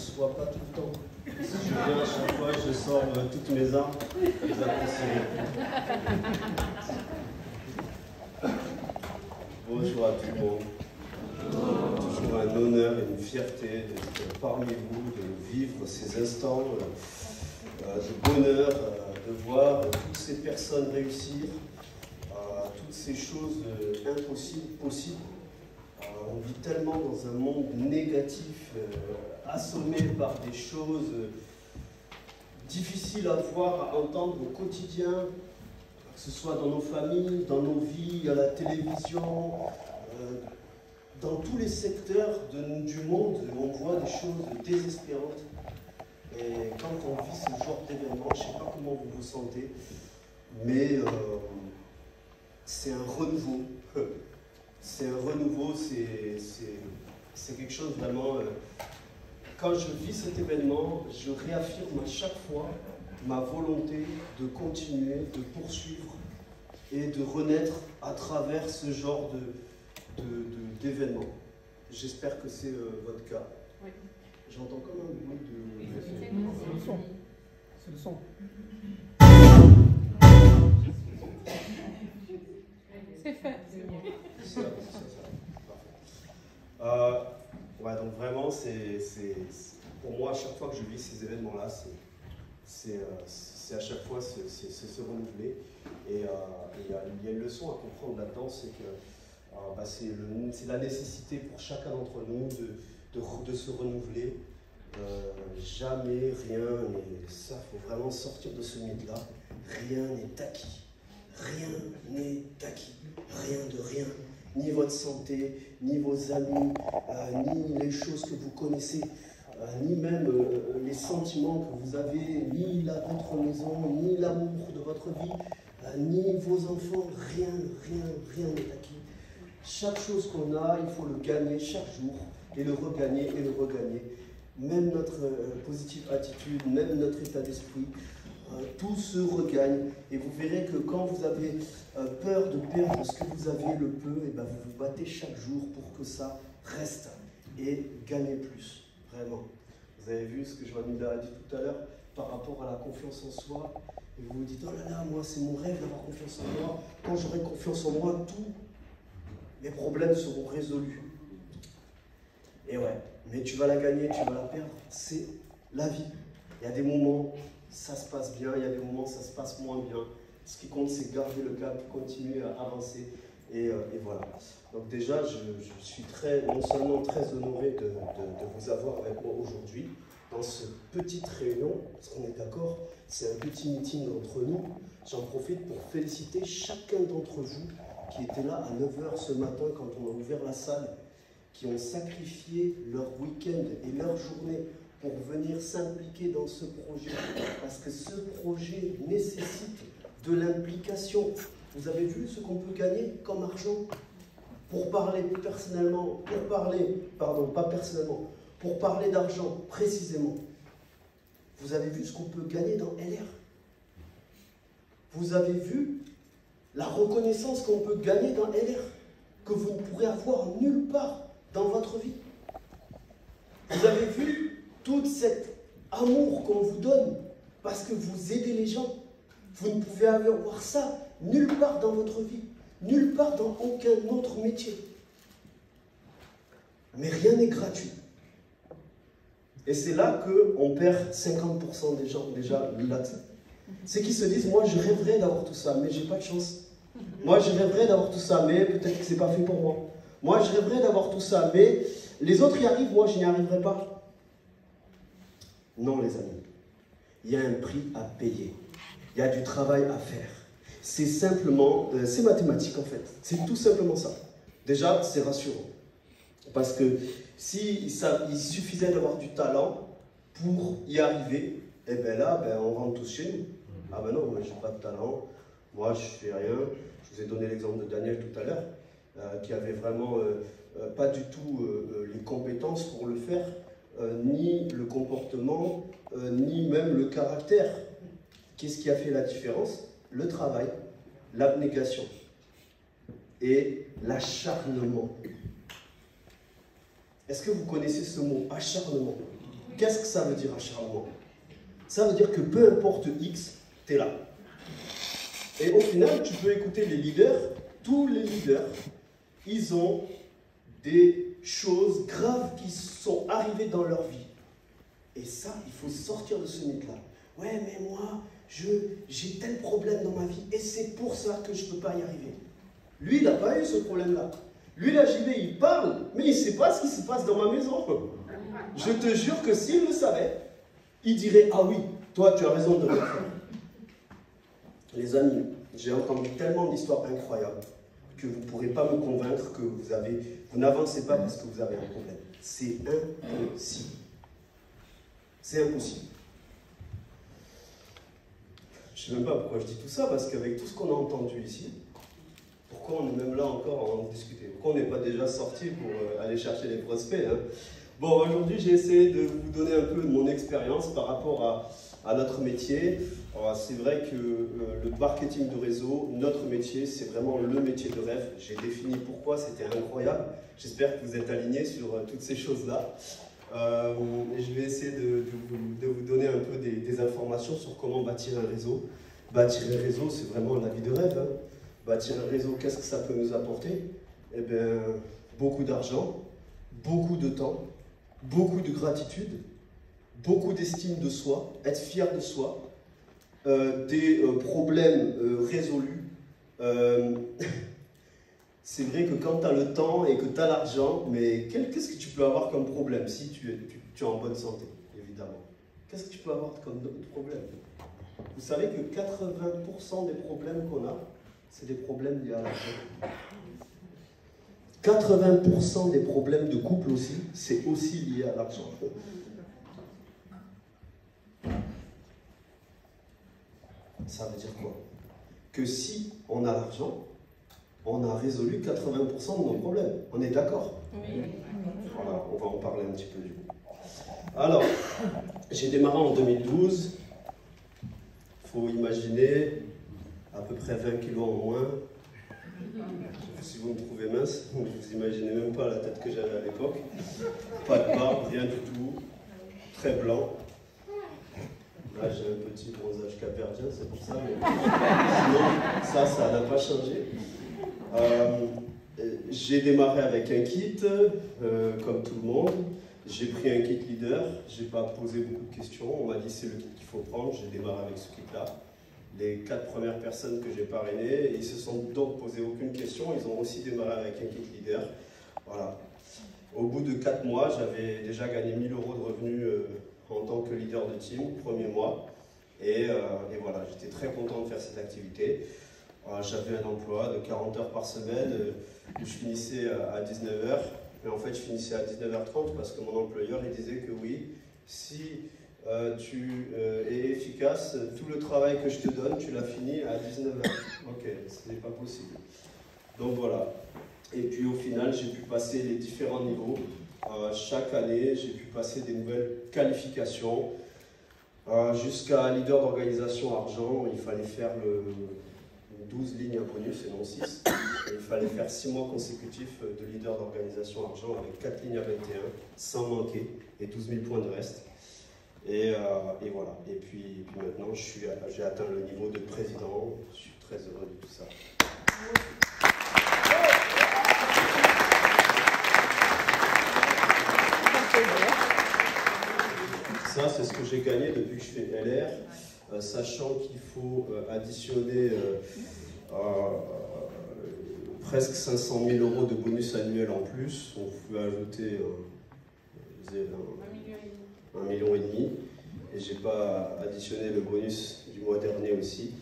reçois pas tout le temps. Si je viens à chaque fois, je sors toutes mes armes, vous apprécierez. Bonjour à tout le monde. Toujours un honneur et une fierté d'être parmi vous, de vivre ces instants de bonheur, de voir toutes ces personnes réussir, toutes ces choses impossibles, possibles. On vit tellement dans un monde négatif, assommé par des choses difficiles à voir, à entendre au quotidien, que ce soit dans nos familles, dans nos vies, à la télévision, dans tous les secteurs du monde, on voit des choses désespérantes. Et quand on vit ce genre d'événement, je ne sais pas comment vous vous sentez, mais c'est un renouveau. C'est un renouveau, c'est quelque chose vraiment... quand je vis cet événement, je réaffirme à chaque fois ma volonté de continuer, de poursuivre et de renaître à travers ce genre d'événement. J'espère que c'est votre cas. Oui. J'entends comme un bruit de... C'est le son. C'est le son. C'est fait. C'est ça. Ouais, donc vraiment, pour moi, à chaque fois que je vis ces événements-là, c'est à chaque fois se renouveler. Et il y a une leçon à comprendre là-dedans, c'est que c'est la nécessité pour chacun d'entre nous de se renouveler. Jamais rien, et ça, il faut vraiment sortir de ce mythe-là, rien n'est acquis. Rien n'est acquis. Rien de rien. Ni votre santé, ni vos amis, ni les choses que vous connaissez, ni même les sentiments que vous avez, ni votre maison, ni l'amour de votre vie, ni vos enfants, rien n'est acquis. Chaque chose qu'on a, il faut le gagner chaque jour, et le regagner, et le regagner. Même notre positive attitude, même notre état d'esprit, tout se regagne. Et vous verrez que quand vous avez peur de perdre ce que vous avez le peu, et ben vous vous battez chaque jour pour que ça reste et gagnez plus, vraiment. Vous avez vu ce que Joanila a dit tout à l'heure par rapport à la confiance en soi. Et vous vous dites, oh là là, moi c'est mon rêve d'avoir confiance en moi. Quand j'aurai confiance en moi, tous mes problèmes seront résolus. Et ouais, mais tu vas la gagner, tu vas la perdre, c'est la vie. Il y a des moments, ça se passe bien, il y a des moments, ça se passe moins bien. Ce qui compte, c'est garder le cap, continuer à avancer, et voilà. Donc déjà, je suis non seulement très honoré de vous avoir avec moi aujourd'hui, dans cette petite réunion, parce qu'on est d'accord, c'est un petit meeting entre nous. J'en profite pour féliciter chacun d'entre vous qui était là à 9 h ce matin quand on a ouvert la salle, qui ont sacrifié leur week-end et leur journée pour venir s'impliquer dans ce projet, parce que ce projet nécessite de l'implication. Vous avez vu ce qu'on peut gagner comme argent? Pour parler personnellement, pour parler d'argent précisément, vous avez vu ce qu'on peut gagner dans LR? Vous avez vu la reconnaissance qu'on peut gagner dans LR, que vous ne pourrez avoir nulle part dans votre vie? Vous avez vu tout cet amour qu'on vous donne parce que vous aidez les gens? Vous ne pouvez avoir ça nulle part dans votre vie, nulle part dans aucun autre métier. Mais rien n'est gratuit. Et c'est là qu'on perd 50% des gens déjà là-dessus. C'est qu'ils se disent, moi je rêverais d'avoir tout ça, mais j'ai pas de chance. Moi je rêverais d'avoir tout ça, mais peut-être que c'est pas fait pour moi. Moi je rêverais d'avoir tout ça, mais les autres y arrivent, moi je n'y arriverai pas. Non les amis, il y a un prix à payer. Il y a du travail à faire. C'est simplement, c'est mathématique en fait. C'est tout simplement ça. Déjà, c'est rassurant. Parce que si il suffisait d'avoir du talent pour y arriver, et bien là, on rentre tous chez nous. Ah ben non, moi j'ai pas de talent, moi je fais rien. Je vous ai donné l'exemple de Daniel tout à l'heure, qui avait vraiment pas du tout les compétences pour le faire, ni le comportement, ni même le caractère. Qu'est-ce qui a fait la différence? Le travail, l'abnégation et l'acharnement. Est-ce que vous connaissez ce mot, acharnement? Oui. qu'est-ce que ça veut dire acharnement? Ça veut dire que peu importe X, tu es là. Et au final, tu peux écouter les leaders, tous les leaders, ils ont des choses graves qui sont arrivées dans leur vie. Et ça, il faut sortir de ce mythe-là. Ouais, mais moi, j'ai tel problème dans ma vie et c'est pour ça que je ne peux pas y arriver. Lui, il n'a pas eu ce problème-là. Lui, là, j'y vais, il parle, mais il ne sait pas ce qui se passe dans ma maison. Je te jure que s'il le savait, il dirait, ah oui, toi, tu as raison de le faire. Les amis, j'ai entendu tellement d'histoires incroyables que vous ne pourrez pas me convaincre que vous n'avancez pas parce que vous avez un problème. C'est impossible. C'est impossible. Je ne sais même pas pourquoi je dis tout ça, parce qu'avec tout ce qu'on a entendu ici, pourquoi on est même là encore à en discuter? Pourquoi on n'est pas déjà sorti pour aller chercher les prospects, hein? Bon, aujourd'hui, j'ai essayé de vous donner un peu de mon expérience par rapport à notre métier. C'est vrai que le marketing de réseau, notre métier, c'est vraiment le métier de rêve. J'ai défini pourquoi, c'était incroyable. J'espère que vous êtes alignés sur toutes ces choses-là. Et je vais essayer de vous donner un peu des informations sur comment bâtir un réseau. Bâtir un réseau, c'est vraiment la vie de rêve, hein. Bâtir un réseau, qu'est-ce que ça peut nous apporter? Eh bien, beaucoup d'argent, beaucoup de temps, beaucoup de gratitude, beaucoup d'estime de soi, être fier de soi, des problèmes résolus. C'est vrai que quand tu as le temps et que tu as l'argent, mais qu'est-ce que tu peux avoir comme problème si tu es en bonne santé, évidemment? Qu'est-ce que tu peux avoir comme problème? Vous savez que 80% des problèmes qu'on a, c'est des problèmes liés à l'argent. 80% des problèmes de couple aussi, c'est aussi lié à l'argent. Ça veut dire quoi? Que si on a l'argent, on a résolu 80% de nos problèmes. On est d'accord? Oui. Voilà, on va en parler un petit peu du coup. Alors, j'ai démarré en 2012. Il faut imaginer à peu près 20 kilos en moins. Si vous me trouvez mince, vous imaginez même pas la tête que j'avais à l'époque. Pas de barbe, rien du tout. Très blanc. Là, j'ai un petit bronzage capverdien, c'est pour ça. Mais sinon, ça n'a pas changé. J'ai démarré avec un kit, comme tout le monde. J'ai pris un kit leader. J'ai pas posé beaucoup de questions. On m'a dit c'est le kit qu'il faut prendre. J'ai démarré avec ce kit-là. Les 4 premières personnes que j'ai parrainées, ils se sont donc posé aucune question. Ils ont aussi démarré avec un kit leader. Voilà. Au bout de 4 mois, j'avais déjà gagné 1 000 € de revenus en tant que leader de team, premier mois. Et voilà, j'étais très content de faire cette activité. J'avais un emploi de 40 heures par semaine, où je finissais à 19 h. Mais en fait, je finissais à 19h30 parce que mon employeur il disait que oui, si tu es efficace, tout le travail que je te donne, tu l'as fini à 19 h. Ok, ce n'est pas possible. Donc voilà. Et puis au final, j'ai pu passer les différents niveaux. Chaque année, j'ai pu passer des nouvelles qualifications. Jusqu'à leader d'organisation argent, il fallait faire 12 lignes à bonus et non 6. Et il fallait faire 6 mois consécutifs de leader d'organisation argent avec 4 lignes à 21, sans manquer, et 12 000 points de reste. Et voilà. Et puis maintenant, j'ai atteint le niveau de président. Je suis très heureux de tout ça. Ça, c'est ce que j'ai gagné depuis que je fais LR, sachant qu'il faut additionner presque 500 000 € de bonus annuel en plus. On peut ajouter 1,5 million. Et j'ai pas additionné le bonus du mois dernier aussi,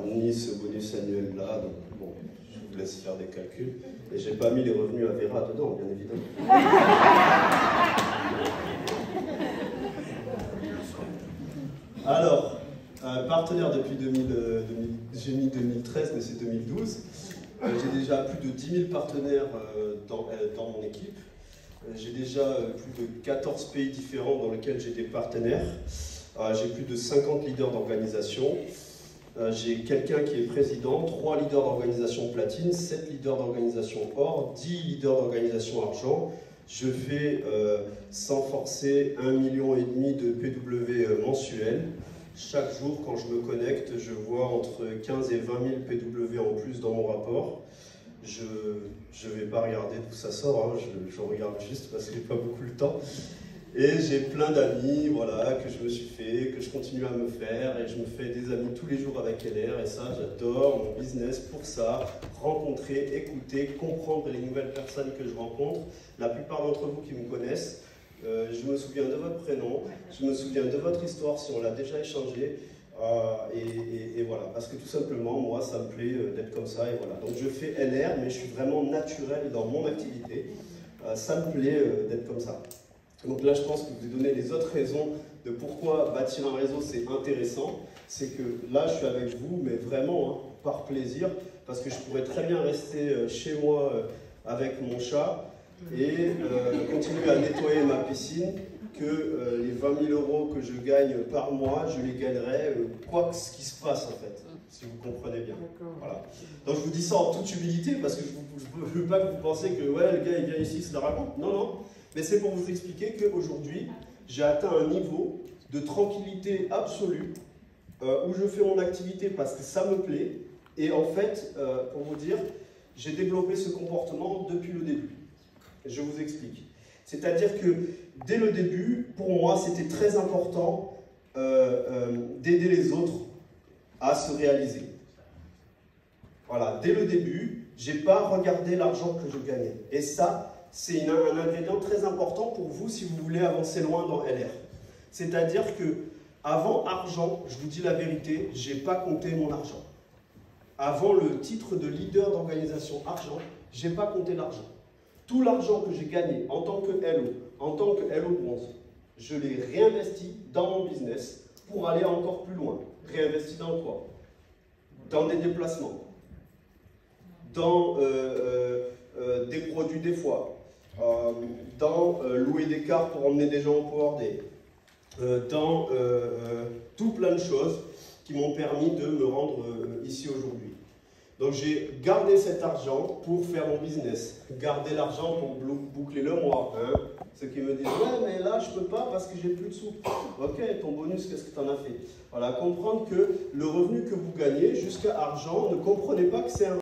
ni ce bonus annuel là. Donc bon, je vous laisse faire des calculs. Et j'ai pas mis les revenus à Vera dedans, bien évidemment. Alors, partenaire depuis j'ai mis 2013, mais c'est 2012. J'ai déjà plus de 10 000 partenaires dans mon équipe. J'ai déjà plus de 14 pays différents dans lesquels j'ai des partenaires. J'ai plus de 50 leaders d'organisation. J'ai quelqu'un qui est président, 3 leaders d'organisation platine, 7 leaders d'organisation or, 10 leaders d'organisation argent. Je fais, sans forcer, 1,5 million de PW mensuels. Chaque jour, quand je me connecte, je vois entre 15 et 20 000 PW en plus dans mon rapport. Je ne vais pas regarder d'où ça sort, hein, je regarde juste parce que j'ai pas beaucoup le temps. Et j'ai plein d'amis, voilà, que je me suis fait, que je continue à me faire, et je me fais des amis tous les jours avec LR, et ça, j'adore mon business pour ça, rencontrer, écouter, comprendre les nouvelles personnes que je rencontre. La plupart d'entre vous qui me connaissent, je me souviens de votre prénom, je me souviens de votre histoire si on l'a déjà échangé, et voilà, parce que tout simplement, moi, ça me plaît d'être comme ça, et voilà. Donc je fais LR, mais je suis vraiment naturel dans mon activité, ça me plaît d'être comme ça. Donc là, je pense que je vous ai donné les autres raisons de pourquoi bâtir un réseau, c'est intéressant. C'est que là, je suis avec vous, mais vraiment, hein, par plaisir, parce que je pourrais très bien rester chez moi avec mon chat et continuer à nettoyer ma piscine, que les 20 000 € que je gagne par mois, je les gagnerais quoi que ce qui se passe, en fait, si vous comprenez bien. Voilà. Donc je vous dis ça en toute humilité, parce que je ne veux pas que vous pensiez que ouais, le gars, il vient ici, il se la raconte. Non, non. Mais c'est pour vous expliquer qu'aujourd'hui, j'ai atteint un niveau de tranquillité absolue où je fais mon activité parce que ça me plaît. Et en fait, pour vous dire, j'ai développé ce comportement depuis le début. Je vous explique. C'est-à-dire que dès le début, pour moi, c'était très important d'aider les autres à se réaliser. Voilà, dès le début, je n'ai pas regardé l'argent que je gagnais. Et ça, c'est un ingrédient très important pour vous si vous voulez avancer loin dans LR. C'est-à-dire que avant argent, je vous dis la vérité, je n'ai pas compté mon argent. Avant le titre de leader d'organisation argent, je n'ai pas compté l'argent. Tout l'argent que j'ai gagné en tant que LO, en tant que LO bronze, je l'ai réinvesti dans mon business pour aller encore plus loin. Réinvesti dans quoi? Dans des déplacements, dans des produits des fois, dans louer des cars pour emmener des gens au Power Day, dans tout plein de choses qui m'ont permis de me rendre ici aujourd'hui. Donc j'ai gardé cet argent pour faire mon business, garder l'argent pour boucler le mois. Hein. Ceux qui me disent « ouais mais là je peux pas parce que j'ai plus de sous ». Ok, ton bonus, qu'est-ce que tu en as fait? Voilà, comprendre que le revenu que vous gagnez jusqu'à argent, ne comprenez pas que c'est un